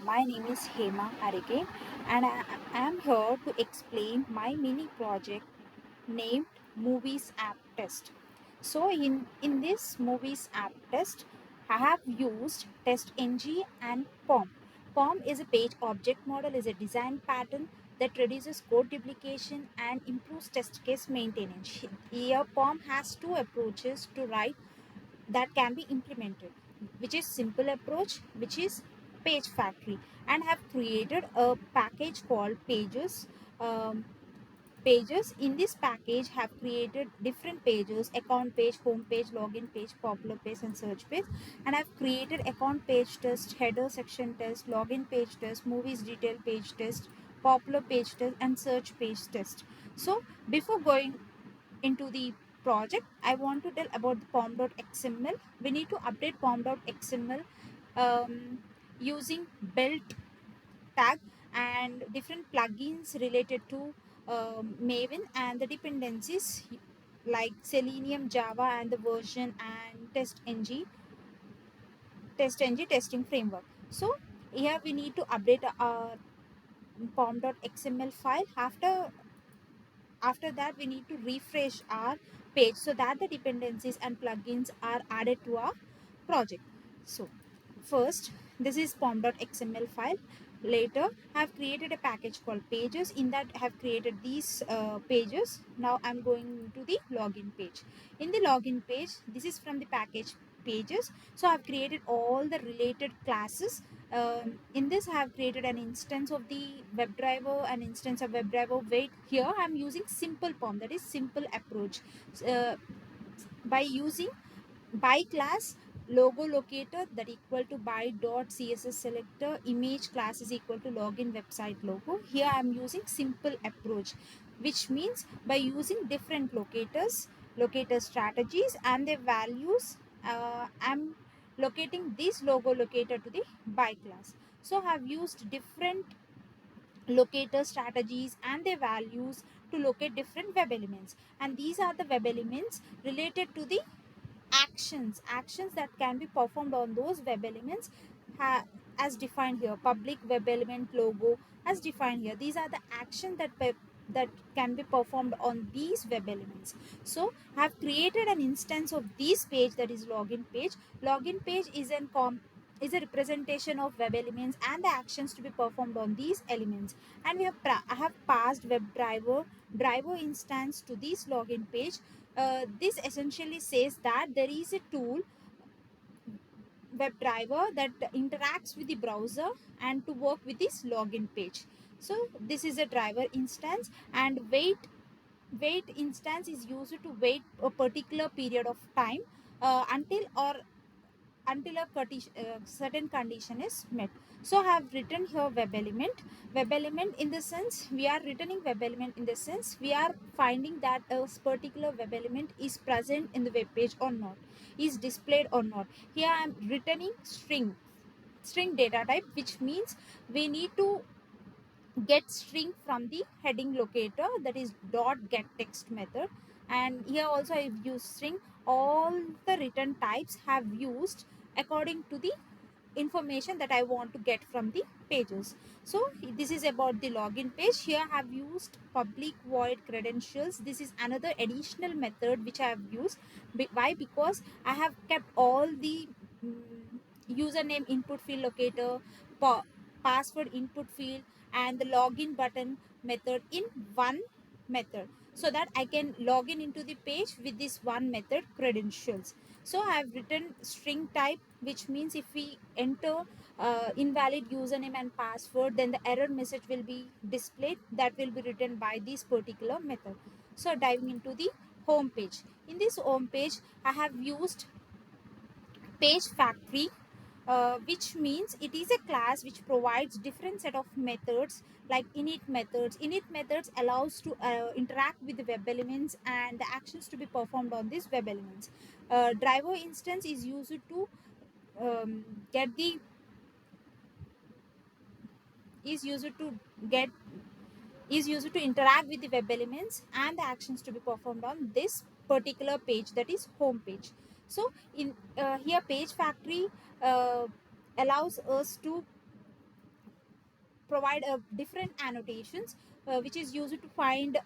My name is Hema Arike and I am here to explain my mini project named Movies App Test. So in this Movies App Test, I have used TestNG and POM. POM is a page object model, is a design pattern that reduces code duplication and improves test case maintenance. Here POM has two approaches to write that can be implemented, which is simple approach, which is page factory, and have created a package called pages. In this package have created different pages: account page, home page, login page, popular page, and search page. And I've created account page test, header section test, login page test, movies detail page test, popular page test, and search page test. So before going into the project, I want to tell about the pom.xml. We need to update pom.xml using built tag and different plugins related to Maven and the dependencies like Selenium, Java, and the version and TestNG testing framework. So here we need to update our pom.xml file. After that, we need to refresh our page so that the dependencies and plugins are added to our project. So first, this is pom.xml file. Later, I have created a package called pages. In that, I have created these pages. Now I'm going to the login page. In the login page, this is from the package pages. So I've created all the related classes. In this, I have created an instance of the WebDriver, an instance of WebDriver. Wait, here I'm using simple POM, that is simple approach. Uh, by using by class logo locator that equal to by dot css selector, image class is equal to login website logo. Here I am using simple approach, which means by using different locator strategies and their values, I'm locating this logo locator to the by class. So I have used different locator strategies and their values to locate different web elements, and these are the web elements related to the actions that can be performed on those web elements, as defined here. Public web element logo as defined here, these are the actions that can be performed on these web elements. So I have created an instance of this page, that is login page. Login page is a representation of web elements and the actions to be performed on these elements. And I have passed driver instance to this login page. This essentially says that there is a tool, WebDriver, that interacts with the browser and to work with this login page. So this is a driver instance, and wait instance is used to wait a particular period of time until a certain condition is met. So I have written here web element in the sense we are returning web element in the sense we are finding that a particular web element is present in the web page or not, is displayed or not. Here I am returning string data type, which means we need to get string from the heading locator, that is dot get text method. And here also I've used string. All the return types have used according to the information that I want to get from the pages. So this is about the login page. Here I have used public void credentials. This is another additional method which I have used. Why? Because I have kept all the username input field locator, password input field, and the login button method in one method, so that I can log in into the page with this one method credentials. So I have written string type, which means if we enter invalid username and password, then the error message will be displayed, that will be written by this particular method. So diving into the home page. In this home page, I have used page factory, which means it is a class which provides different set of methods like init methods allows to interact with the web elements and the actions to be performed on these web elements. Driver instance is used to um, get the is used to get is used to interact with the web elements and the actions to be performed on this particular page, that is home page. So in here page factory uh, allows us to provide different annotations which is used to find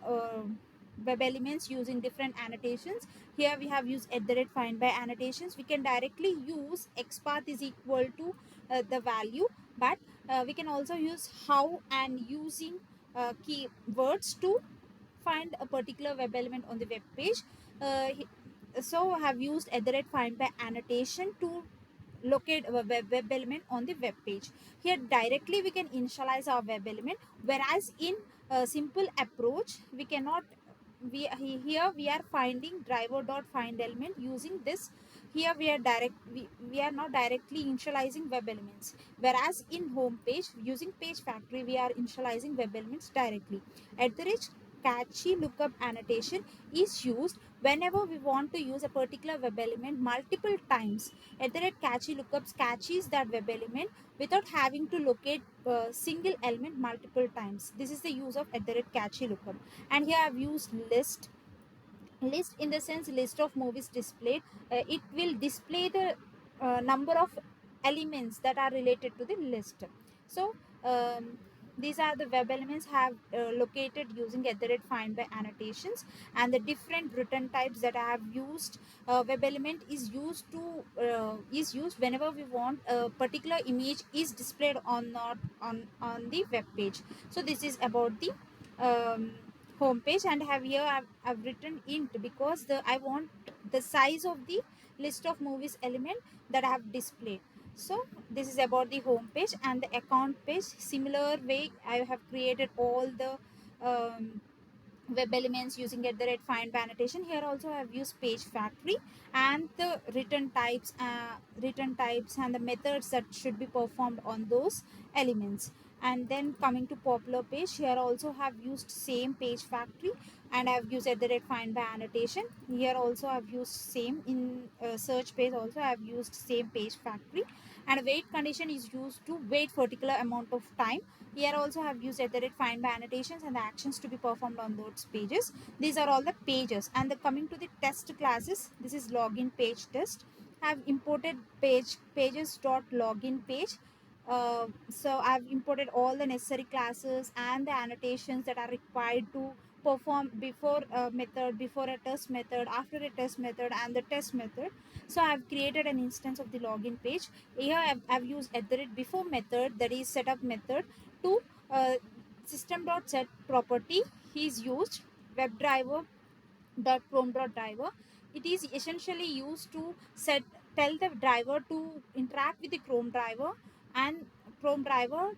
web elements using different annotations. Here we have used at the rate find by annotations. We can directly use xpath is equal to the value, but we can also use how and using keywords to find a particular web element on the web page. So I have used at the rate find by annotation to locate a web element on the web page. Here directly we can initialize our web element, whereas in a simple approach we cannot. Here we are finding driver dot find element using this. Here we are not directly initializing web elements, whereas in home page using page factory we are initializing web elements directly. At the rate catchy lookup annotation is used whenever we want to use a particular web element multiple times. At the rate catchy lookups catches that web element without having to locate a single element multiple times. This is the use of at the rate catchy lookup. And here I've used list in the sense list of movies displayed. It will display the number of elements that are related to the list. So these are the web elements have located using at the rate find by annotations. And the different return types that I have used. Web element is used whenever we want a particular image is displayed on not on the web page. So this is about the home page. And have here I've written int because I want the size of the list of movies element that I have displayed. So this is about the home page. And the account page, similar way I have created all the um, web elements using at the rate find by annotation. Here also I have used page factory and the return types and the methods that should be performed on those elements. And then coming to popular page, here also have used same page factory and I have used at the rate find by annotation. Here also I have used same in search page, also I have used same page factory. And wait condition is used to wait particular amount of time. Here also I have used at the rate find by annotations and the actions to be performed on those pages. These are all the pages. And the coming to the test classes, this is login page test. I have imported pages dot login page. So I've imported all the necessary classes and the annotations that are required to perform before a method, before a test method, after a test method, and the test method. So I've created an instance of the login page. Here I've used at the rate before method, that is setup method, to system.set property is used. WebDriver dot chrome dot driver, it is essentially used to tell the driver to interact with the chrome driver and chrome driver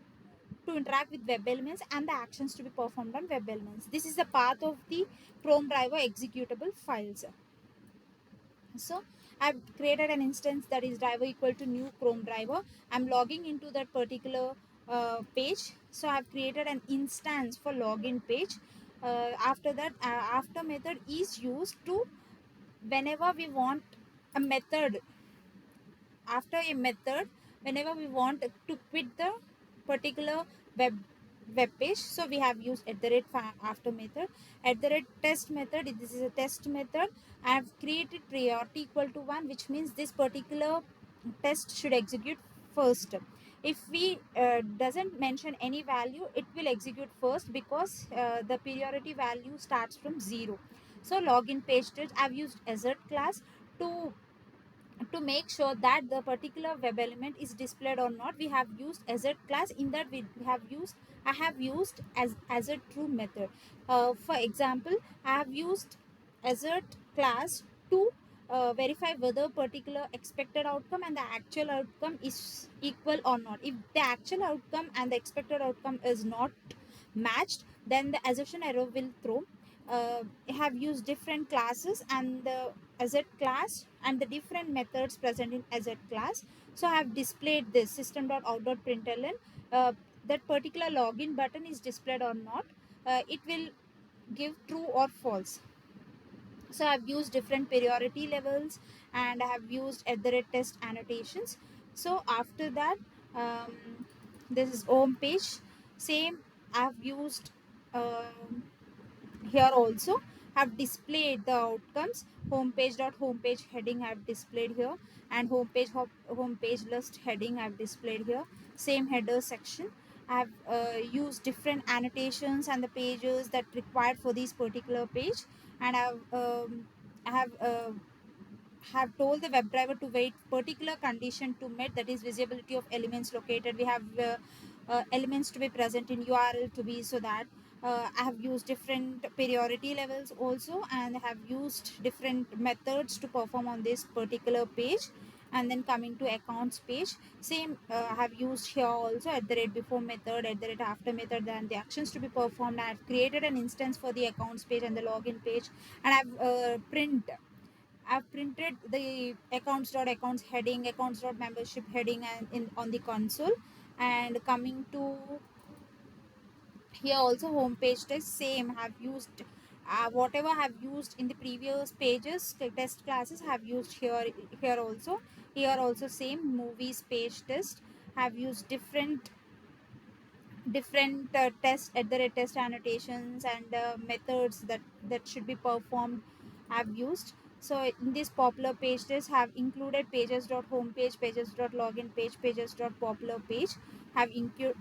to interact with web elements and the actions to be performed on web elements. This is the path of the chrome driver executable files. So I've created an instance that is driver equal to new chrome driver. I'm logging into that particular page. So I've created an instance for login page. After that, after method is used to whenever we want a method, after a method whenever we want to quit the particular web page. So we have used at the rate after method. At the rate test method, this is a test method. I have created priority equal to 1, which means this particular test should execute first. If we doesn't mention any value, it will execute first because the priority value starts from 0. So login page test, I've used assert class to make sure that the particular web element is displayed or not. We have used assert class. In that we have used, I have used as a true method. For example, I have used assert class to verify whether particular expected outcome and the actual outcome is equal or not. If the actual outcome and the expected outcome is not matched, then the assertion error will throw. I have used different classes and the assert class and the different methods present in assert class. So I have displayed this system.out.println. That particular login button is displayed or not. It will give true or false. So I've used different priority levels and I have used at the rate test annotations. So after that, this is home page. Same, I've used here also have displayed the outcomes. Homepage heading I have displayed here, and homepage list heading I have displayed here. Same header section. I have used different annotations and the pages that required for this particular page, and I have told the WebDriver to wait particular condition to met, that is visibility of elements located. We have elements to be present in URL to be, so that I have used different priority levels also, and have used different methods to perform on this particular page. And then coming to accounts page, same I have used here also at the rate before method, at the rate after method, and the actions to be performed. I have created an instance for the accounts page and the login page, and I've printed the accounts heading, accounts.membership heading, and in on the console. And coming to here also home page test, same have used whatever I have used in the previous pages test classes have used here also. Here also same movies page test have used different test at the rate test annotations and methods that should be performed I've used. So in this popular page test have included pages.homepage, pages.login page, pages.popular page, have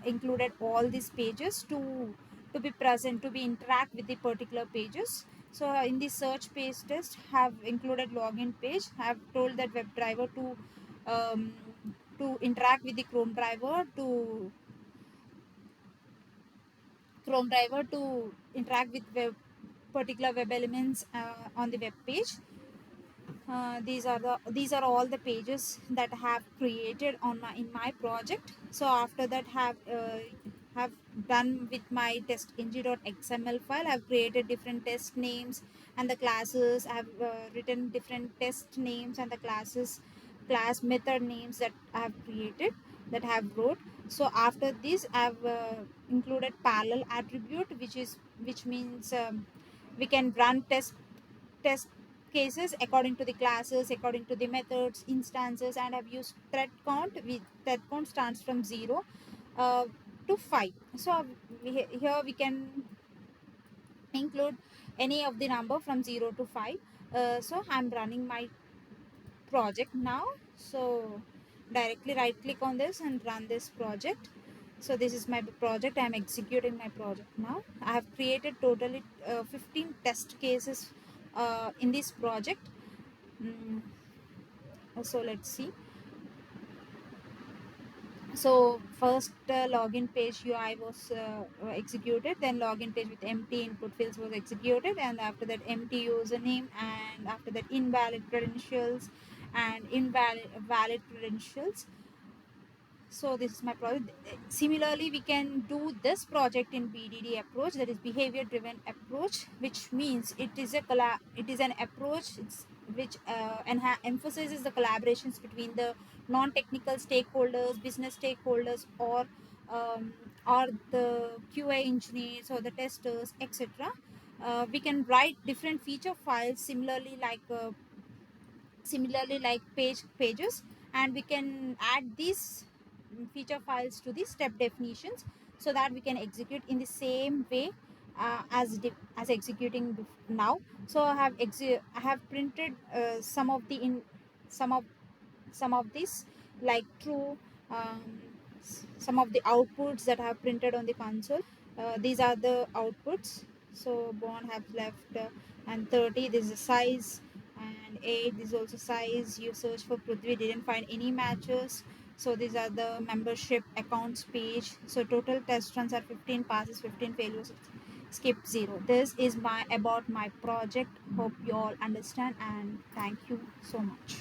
included all these pages to be present, to be interact with the particular pages. So in the search page test have included login page, have told that WebDriver um, to interact with the Chrome driver to interact with particular web elements on the web page. These are all the pages that I have created on my in my project. So after that have done with my test ng.xml file. I've created different test names and the classes. I've written different test names and the class method names that I have created, that I have wrote. So after this I've included parallel attribute, which means we can run test cases according to the classes, according to the methods, instances, and have used thread count. Thread count stands from 0 uh, to 5. So here we can include any of the number from 0 to 5. So I'm running my project now. So directly right click on this and run this project. So this is my project. I'm executing my project now. I have created totally 15 test cases in this project. Mm, so let's see. So first login page UI was executed, then login page with empty input fields was executed, and after that empty username, and after that invalid credentials and invalid valid credentials. So this is my project. Similarly, we can do this project in BDD approach, that is behavior driven approach, which means it is an approach which emphasizes the collaborations between the non-technical stakeholders, business stakeholders, um, or the QA engineers or the testers, etc. We can write different feature files similarly like pages, and we can add these feature files to the step definitions, so that we can execute in the same way as executing now. So I have printed some of some of this like true, um, some of the outputs that I have printed on the console. These are the outputs. So bond have left and 30, this is the size, and 8, this is also size. You search for Prithvi, didn't find any matches. So these are the membership accounts page. So total test runs are 15, passes 15, failures skip 0. This is my about my project. Hope you all understand, and thank you so much.